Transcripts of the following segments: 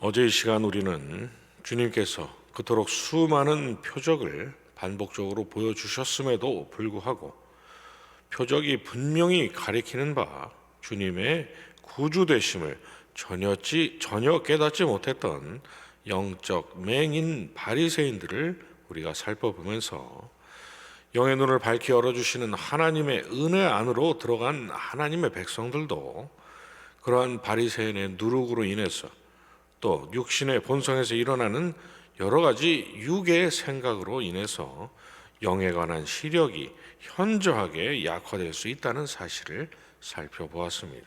어제 이 시간 우리는 주님께서 그토록 수많은 표적을 반복적으로 보여주셨음에도 불구하고 표적이 분명히 가리키는 바 주님의 구주되심을 전혀 깨닫지 못했던 영적 맹인 바리새인들을 우리가 살펴보면서 영의 눈을 밝히 열어주시는 하나님의 은혜 안으로 들어간 하나님의 백성들도 그러한 바리새인의 누룩으로 인해서 또 육신의 본성에서 일어나는 여러 가지 육의 생각으로 인해서 영에 관한 시력이 현저하게 약화될 수 있다는 사실을 살펴보았습니다.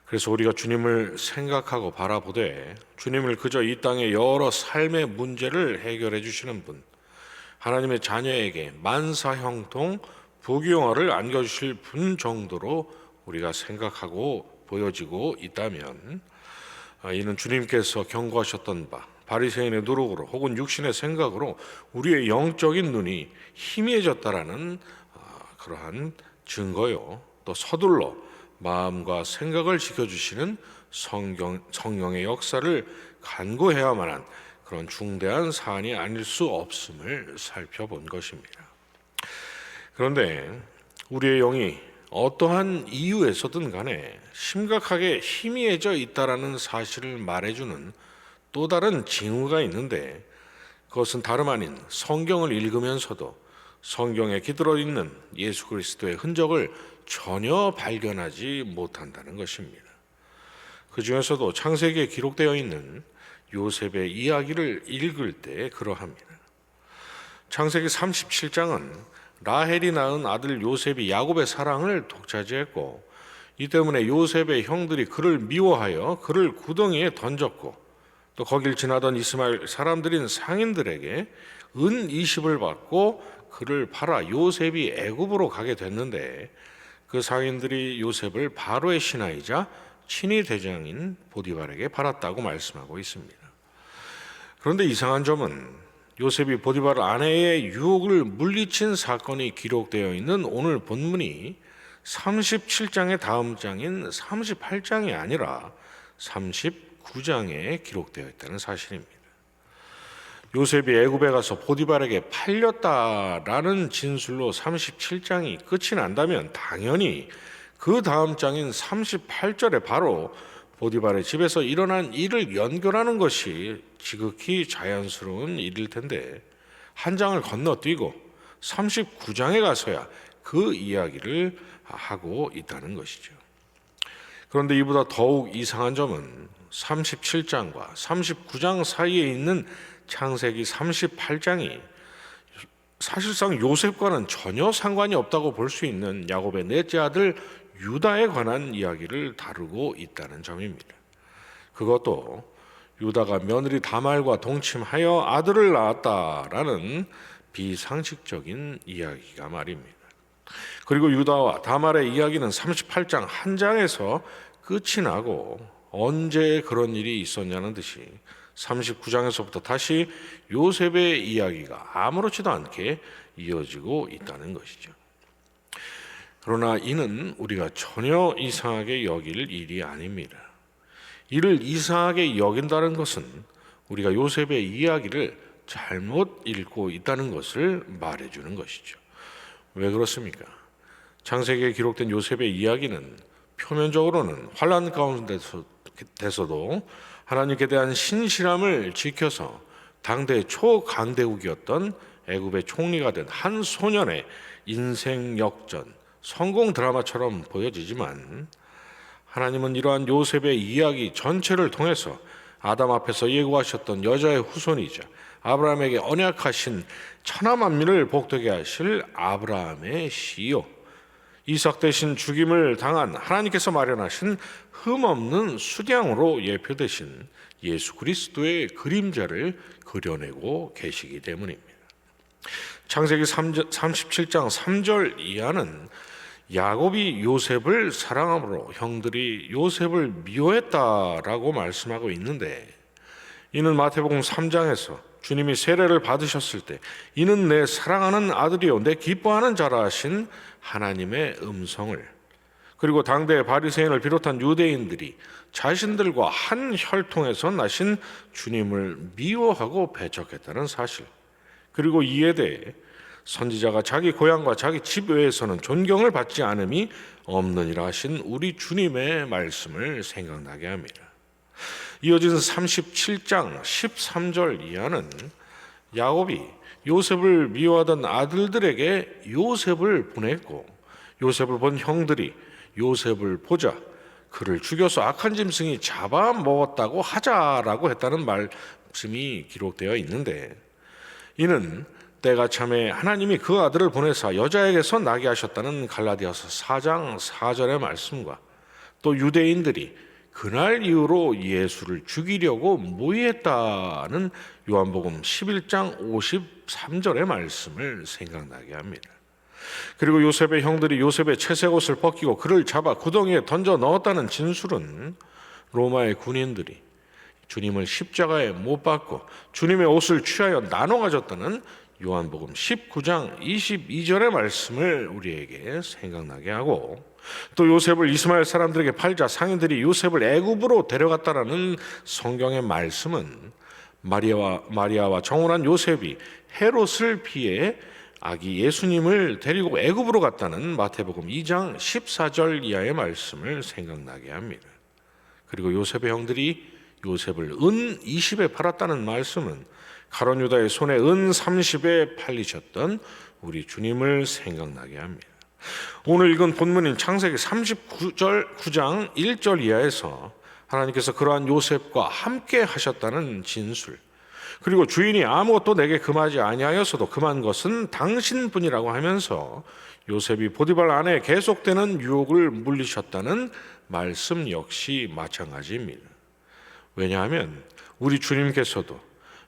그래서 우리가 주님을 생각하고 바라보되 주님을 그저 이 땅의 여러 삶의 문제를 해결해 주시는 분, 하나님의 자녀에게 만사형통 부귀영화를 안겨주실 분 정도로 우리가 생각하고 보여지고 있다면 이는 주님께서 경고하셨던 바 바리새인의 누룩으로 혹은 육신의 생각으로 우리의 영적인 눈이 희미해졌다라는 그러한 증거요, 또 서둘러 마음과 생각을 지켜주시는 성령의 역사를 간구해야만 한 그런 중대한 사안이 아닐 수 없음을 살펴본 것입니다. 그런데 우리의 영이 어떠한 이유에서든 간에 심각하게 희미해져 있다라는 사실을 말해주는 또 다른 징후가 있는데, 그것은 다름 아닌 성경을 읽으면서도 성경에 깃들어 있는 예수 그리스도의 흔적을 전혀 발견하지 못한다는 것입니다. 그 중에서도 창세기에 기록되어 있는 요셉의 이야기를 읽을 때 그러합니다. 창세기 37장은 라헬이 낳은 아들 요셉이 야곱의 사랑을 독차지했고, 이 때문에 요셉의 형들이 그를 미워하여 그를 구덩이에 던졌고, 또 거길 지나던 이스마엘 사람들인 상인들에게 은 20을 받고 그를 팔아 요셉이 애굽으로 가게 됐는데, 그 상인들이 요셉을 바로의 신하이자 친위 대장인 보디발에게 팔았다고 말씀하고 있습니다. 그런데 이상한 점은 요셉이 보디발 아내의 유혹을 물리친 사건이 기록되어 있는 오늘 본문이 37장의 다음 장인 38장이 아니라 39장에 기록되어 있다는 사실입니다. 요셉이 애굽에 가서 보디발에게 팔렸다라는 진술로 37장이 끝이 난다면 당연히 그 다음 장인 38절에 바로 보디발의 집에서 일어난 일을 연결하는 것이 지극히 자연스러운 일일 텐데, 한 장을 건너뛰고 39장에 가서야 그 이야기를 하고 있다는 것이죠. 그런데 이보다 더욱 이상한 점은 37장과 39장 사이에 있는 창세기 38장이 사실상 요셉과는 전혀 상관이 없다고 볼 수 있는 야곱의 넷째 아들 유다에 관한 이야기를 다루고 있다는 점입니다. 그것도 유다가 며느리 다말과 동침하여 아들을 낳았다라는 비상식적인 이야기가 말입니다. 그리고 유다와 다말의 이야기는 38장 한 장에서 끝이 나고 언제 그런 일이 있었냐는 듯이 39장에서부터 다시 요셉의 이야기가 아무렇지도 않게 이어지고 있다는 것이죠. 그러나 이는 우리가 전혀 이상하게 여길 일이 아닙니다. 이를 이상하게 여긴다는 것은 우리가 요셉의 이야기를 잘못 읽고 있다는 것을 말해주는 것이죠. 왜 그렇습니까? 창세기에 기록된 요셉의 이야기는 표면적으로는 환난 가운데서도 하나님께 대한 신실함을 지켜서 당대 초강대국이었던 애굽의 총리가 된 한 소년의 인생 역전, 성공 드라마처럼 보여지지만, 하나님은 이러한 요셉의 이야기 전체를 통해서 아담 앞에서 예고하셨던 여자의 후손이자 아브라함에게 언약하신 천하 만민을 복되게 하실 아브라함의 씨요, 이삭 대신 죽임을 당한 하나님께서 마련하신 흠없는 수량으로 예표되신 예수 그리스도의 그림자를 그려내고 계시기 때문입니다. 창세기 37장 3절 이하는 야곱이 요셉을 사랑함으로 형들이 요셉을 미워했다라고 말씀하고 있는데, 이는 마태복음 3장에서 주님이 세례를 받으셨을 때 이는 내 사랑하는 아들이요 내 기뻐하는 자라 하신 하나님의 음성을, 그리고 당대 바리새인을 비롯한 유대인들이 자신들과 한 혈통에서 나신 주님을 미워하고 배척했다는 사실, 그리고 이에 대해 선지자가 자기 고향과 자기 집 외에서는 존경을 받지 않음이 없느니라 하신 우리 주님의 말씀을 생각나게 합니다. 이어진 37장 13절 이하는 야곱이 요셉을 미워하던 아들들에게 요셉을 보냈고, 요셉을 본 형들이 요셉을 보자 그를 죽여서 악한 짐승이 잡아먹었다고 하자라고 했다는 말씀이 기록되어 있는데, 이는 때가 참에 하나님이 그 아들을 보내사 여자에게서 나게 하셨다는 갈라디아서 4장 4절의 말씀과, 또 유대인들이 그날 이후로 예수를 죽이려고 모의했다는 요한복음 11장 53절의 말씀을 생각나게 합니다. 그리고 요셉의 형들이 요셉의 채색 옷을 벗기고 그를 잡아 구덩이에 던져 넣었다는 진술은 로마의 군인들이 주님을 십자가에 못 박고 주님의 옷을 취하여 나눠 가졌다는 요한복음 19장 22절의 말씀을 우리에게 생각나게 하고, 또 요셉을 이스마엘 사람들에게 팔자 상인들이 요셉을 애굽으로 데려갔다라는 성경의 말씀은 마리아와 정혼한 요셉이 헤롯을 피해 아기 예수님을 데리고 애굽으로 갔다는 마태복음 2장 14절 이하의 말씀을 생각나게 합니다. 그리고 요셉의 형들이 요셉을 은 20에 팔았다는 말씀은 가룟 유다의 손에 은 30에 팔리셨던 우리 주님을 생각나게 합니다. 오늘 읽은 본문인 창세기 39장 1절 이하에서 하나님께서 그러한 요셉과 함께 하셨다는 진술, 그리고 주인이 아무것도 내게 금하지 아니하였어도 금한 것은 당신뿐이라고 하면서 요셉이 보디발 안에 계속되는 유혹을 물리셨다는 말씀 역시 마찬가지입니다. 왜냐하면 우리 주님께서도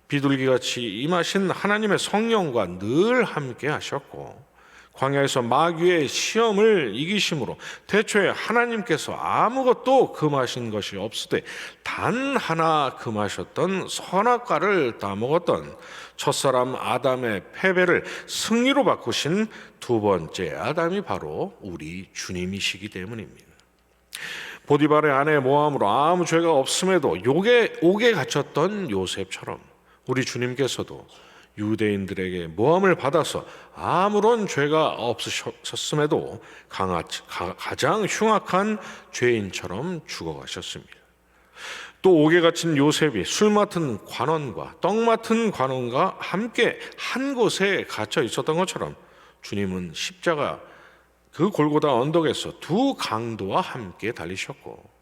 비둘기같이 임하신 하나님의 성령과 늘 함께 하셨고, 광야에서 마귀의 시험을 이기심으로 태초에 하나님께서 아무것도 금하신 것이 없으되 단 하나 금하셨던 선악과를 따먹었던 첫사람 아담의 패배를 승리로 바꾸신 두 번째 아담이 바로 우리 주님이시기 때문입니다. 보디발의 아내 모함으로 아무 죄가 없음에도 옥에 갇혔던 요셉처럼 우리 주님께서도 유대인들에게 모함을 받아서 아무런 죄가 없으셨음에도 가장 흉악한 죄인처럼 죽어가셨습니다. 또 옥에 갇힌 요셉이 술 맡은 관원과 떡 맡은 관원과 함께 한 곳에 갇혀 있었던 것처럼 주님은 십자가 그 골고다 언덕에서 두 강도와 함께 달리셨고,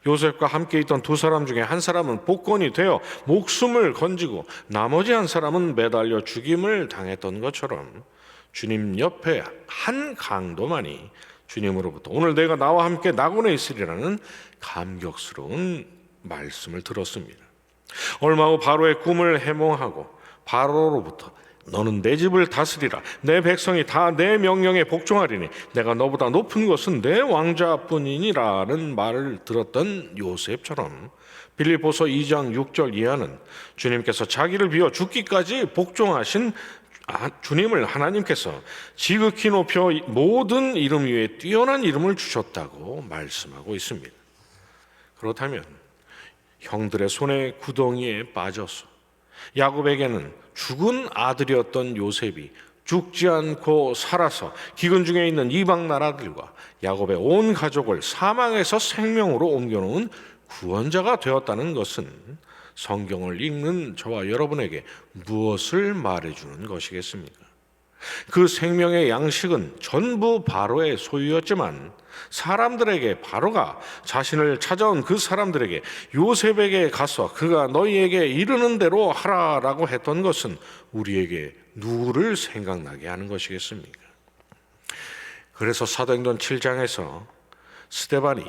요셉과 함께 있던 두 사람 중에 한 사람은 복권이 되어 목숨을 건지고 나머지 한 사람은 매달려 죽임을 당했던 것처럼 주님 옆에 한 강도만이 주님으로부터 오늘 내가 나와 함께 낙원에 있으리라는 감격스러운 말씀을 들었습니다. 얼마 후 바로의 꿈을 해몽하고 바로로부터 너는 내 집을 다스리라, 내 백성이 다 내 명령에 복종하리니 내가 너보다 높은 것은 내 왕자뿐이니라는 말을 들었던 요셉처럼 빌립보서 2장 6절 이하는 주님께서 자기를 비워 죽기까지 복종하신 주님을 하나님께서 지극히 높여 모든 이름 위에 뛰어난 이름을 주셨다고 말씀하고 있습니다. 그렇다면 형들의 손에 구덩이에 빠져서 야곱에게는 죽은 아들이었던 요셉이 죽지 않고 살아서 기근 중에 있는 이방 나라들과 야곱의 온 가족을 사망에서 생명으로 옮겨놓은 구원자가 되었다는 것은 성경을 읽는 저와 여러분에게 무엇을 말해주는 것이겠습니까? 그 생명의 양식은 전부 바로의 소유였지만 사람들에게 바로가 자신을 찾아온 그 사람들에게 요셉에게 가서 그가 너희에게 이르는 대로 하라라고 했던 것은 우리에게 누구를 생각나게 하는 것이겠습니까? 그래서 사도행전 7장에서 스데반이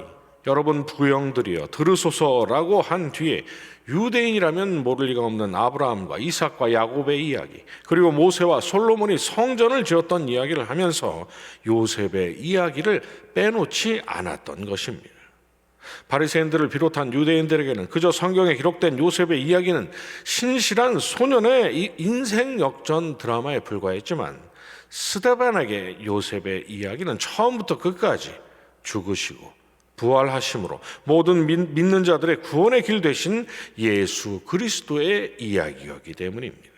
여러분 부형들이여 들으소서라고 한 뒤에 유대인이라면 모를 리가 없는 아브라함과 이삭과 야곱의 이야기, 그리고 모세와 솔로몬이 성전을 지었던 이야기를 하면서 요셉의 이야기를 빼놓지 않았던 것입니다. 바리새인들을 비롯한 유대인들에게는 그저 성경에 기록된 요셉의 이야기는 신실한 소년의 인생 역전 드라마에 불과했지만, 스데반에게 요셉의 이야기는 처음부터 끝까지 죽으시고 부활하심으로 모든 믿는 자들의 구원의 길 되신 예수 그리스도의 이야기였기 때문입니다.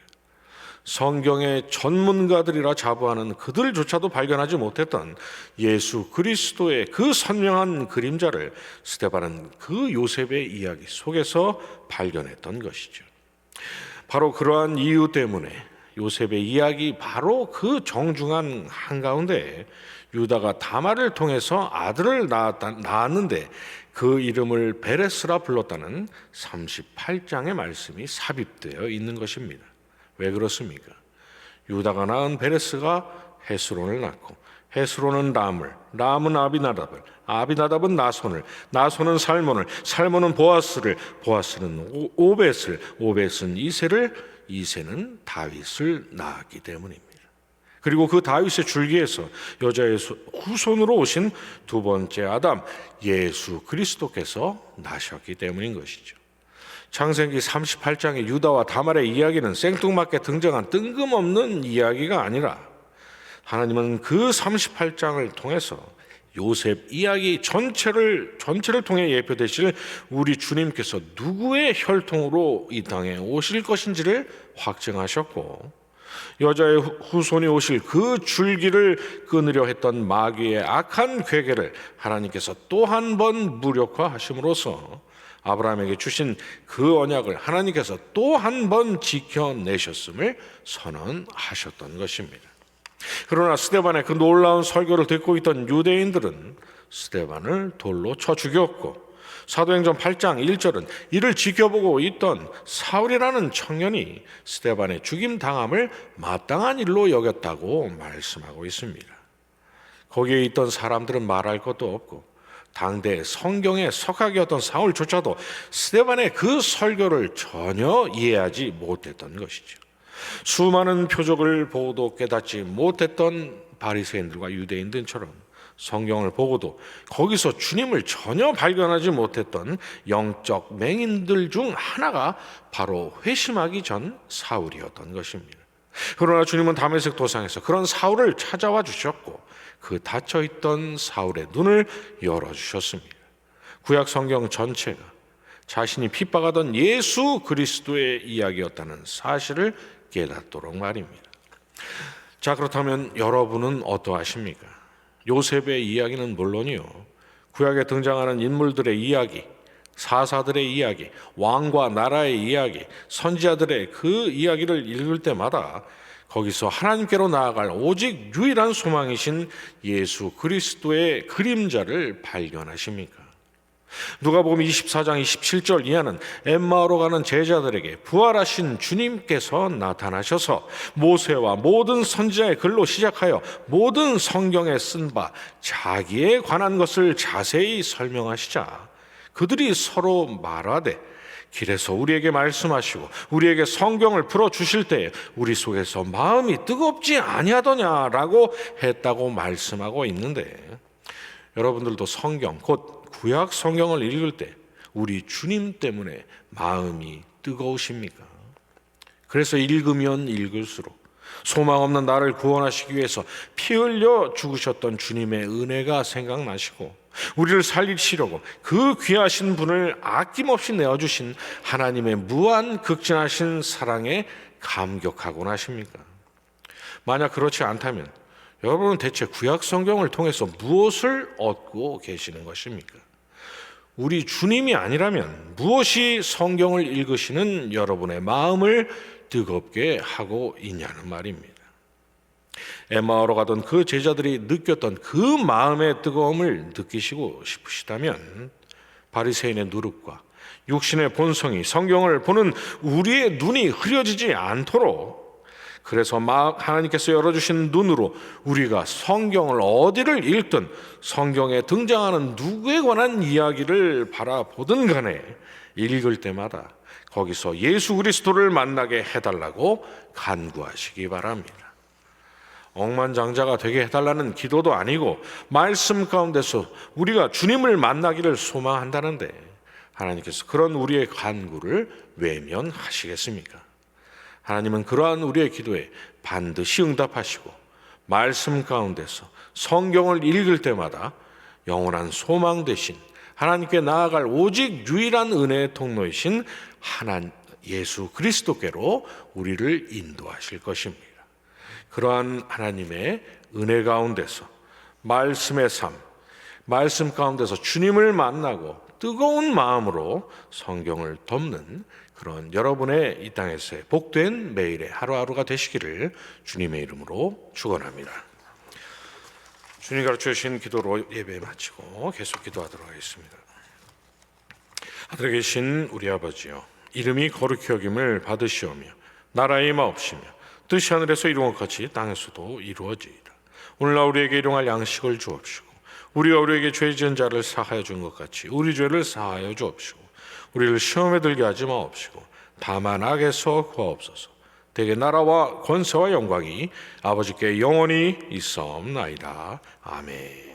성경의 전문가들이라 자부하는 그들조차도 발견하지 못했던 예수 그리스도의 그 선명한 그림자를 스데반은 그 요셉의 이야기 속에서 발견했던 것이죠. 바로 그러한 이유 때문에 요셉의 이야기 바로 그 정중한 한가운데 유다가 다말을 통해서 아들을 낳았는데 그 이름을 베레스라 불렀다는 38장의 말씀이 삽입되어 있는 것입니다. 왜 그렇습니까? 유다가 낳은 베레스가 헤스론을 낳고 헤스론은 람을, 람은 아비나답을, 아비나답은 나손을, 나손은 살몬을, 살몬은 보아스를, 보아스는 오벳을, 오벳은 이새를, 이새는 다윗을 낳았기 때문입니다. 그리고 그 다윗의 줄기에서 여자의 후손으로 오신 두 번째 아담 예수 그리스도께서 나셨기 때문인 것이죠. 창세기 38장의 유다와 다말의 이야기는 생뚱맞게 등장한 뜬금없는 이야기가 아니라 하나님은 그 38장을 통해서 요셉 이야기 전체를 통해 예표되실 우리 주님께서 누구의 혈통으로 이 땅에 오실 것인지를 확증하셨고, 여자의 후손이 오실 그 줄기를 끊으려 했던 마귀의 악한 괴계를 하나님께서 또 한 번 무력화하심으로써 아브라함에게 주신 그 언약을 하나님께서 또 한 번 지켜내셨음을 선언하셨던 것입니다. 그러나 스데반의 그 놀라운 설교를 듣고 있던 유대인들은 스데반을 돌로 쳐 죽였고, 사도행전 8장 1절은 이를 지켜보고 있던 사울이라는 청년이 스데반의 죽임 당함을 마땅한 일로 여겼다고 말씀하고 있습니다. 거기에 있던 사람들은 말할 것도 없고 당대 성경의 석학이었던 사울조차도 스데반의 그 설교를 전혀 이해하지 못했던 것이죠. 수많은 표적을 보고도 깨닫지 못했던 바리새인들과 유대인들처럼 성경을 보고도 거기서 주님을 전혀 발견하지 못했던 영적 맹인들 중 하나가 바로 회심하기 전 사울이었던 것입니다. 그러나 주님은 다메섹 도상에서 그런 사울을 찾아와 주셨고 그 닫혀있던 사울의 눈을 열어주셨습니다. 구약 성경 전체가 자신이 핍박하던 예수 그리스도의 이야기였다는 사실을 깨닫도록 말입니다. 자, 그렇다면 여러분은 어떠하십니까? 요셉의 이야기는 물론이요, 구약에 등장하는 인물들의 이야기, 사사들의 이야기, 왕과 나라의 이야기, 선지자들의 그 이야기를 읽을 때마다 거기서 하나님께로 나아갈 오직 유일한 소망이신 예수 그리스도의 그림자를 발견하십니까? 누가복음 24장 27절 이하는 엠마오로 가는 제자들에게 부활하신 주님께서 나타나셔서 모세와 모든 선지자의 글로 시작하여 모든 성경에 쓴 바 자기에 관한 것을 자세히 설명하시자 그들이 서로 말하되 길에서 우리에게 말씀하시고 우리에게 성경을 풀어주실 때에 우리 속에서 마음이 뜨겁지 아니하더냐라고 했다고 말씀하고 있는데, 여러분들도 성경 곧 구약 성경을 읽을 때 우리 주님 때문에 마음이 뜨거우십니까? 그래서 읽으면 읽을수록 소망 없는 나를 구원하시기 위해서 피 흘려 죽으셨던 주님의 은혜가 생각나시고 우리를 살리시려고 그 귀하신 분을 아낌없이 내어주신 하나님의 무한 극진하신 사랑에 감격하곤 하십니까? 만약 그렇지 않다면 여러분은 대체 구약 성경을 통해서 무엇을 얻고 계시는 것입니까? 우리 주님이 아니라면 무엇이 성경을 읽으시는 여러분의 마음을 뜨겁게 하고 있냐는 말입니다. 엠마오로 가던 그 제자들이 느꼈던 그 마음의 뜨거움을 느끼시고 싶으시다면 바리새인의 누룩과 육신의 본성이 성경을 보는 우리의 눈이 흐려지지 않도록, 그래서 하나님께서 열어주신 눈으로 우리가 성경을 어디를 읽든 성경에 등장하는 누구에 관한 이야기를 바라보든 간에 읽을 때마다 거기서 예수 그리스도를 만나게 해달라고 간구하시기 바랍니다. 억만장자가 되게 해달라는 기도도 아니고 말씀 가운데서 우리가 주님을 만나기를 소망한다는데 하나님께서 그런 우리의 간구를 외면하시겠습니까? 하나님은 그러한 우리의 기도에 반드시 응답하시고 말씀 가운데서 성경을 읽을 때마다 영원한 소망 대신 하나님께 나아갈 오직 유일한 은혜의 통로이신 예수 그리스도께로 우리를 인도하실 것입니다. 그러한 하나님의 은혜 가운데서 말씀의 삶, 말씀 가운데서 주님을 만나고 뜨거운 마음으로 성경을 덮는 그런 여러분의 이 땅에서의 복된 매일의 하루하루가 되시기를 주님의 이름으로 축원합니다. 주님 가르쳐 주신 기도로 예배 마치고 계속 기도하도록 하겠습니다. 하늘에 계신 우리 아버지여, 이름이 거룩히 여김을 받으시오며 나라의 임하옵시며 뜻이 하늘에서 이룬 것 같이 땅에서도 이루어지이다. 오늘날 우리에게 일용할 양식을 주옵시고 우리가 우리에게 죄 지은 자를 사하여 준 것 같이 우리 죄를 사하여 주옵시고 우리를 시험에 들게 하지 마옵시고 다만 악에서 구하옵소서. 대개 나라와 권세와 영광이 아버지께 영원히 있사옵나이다. 아멘.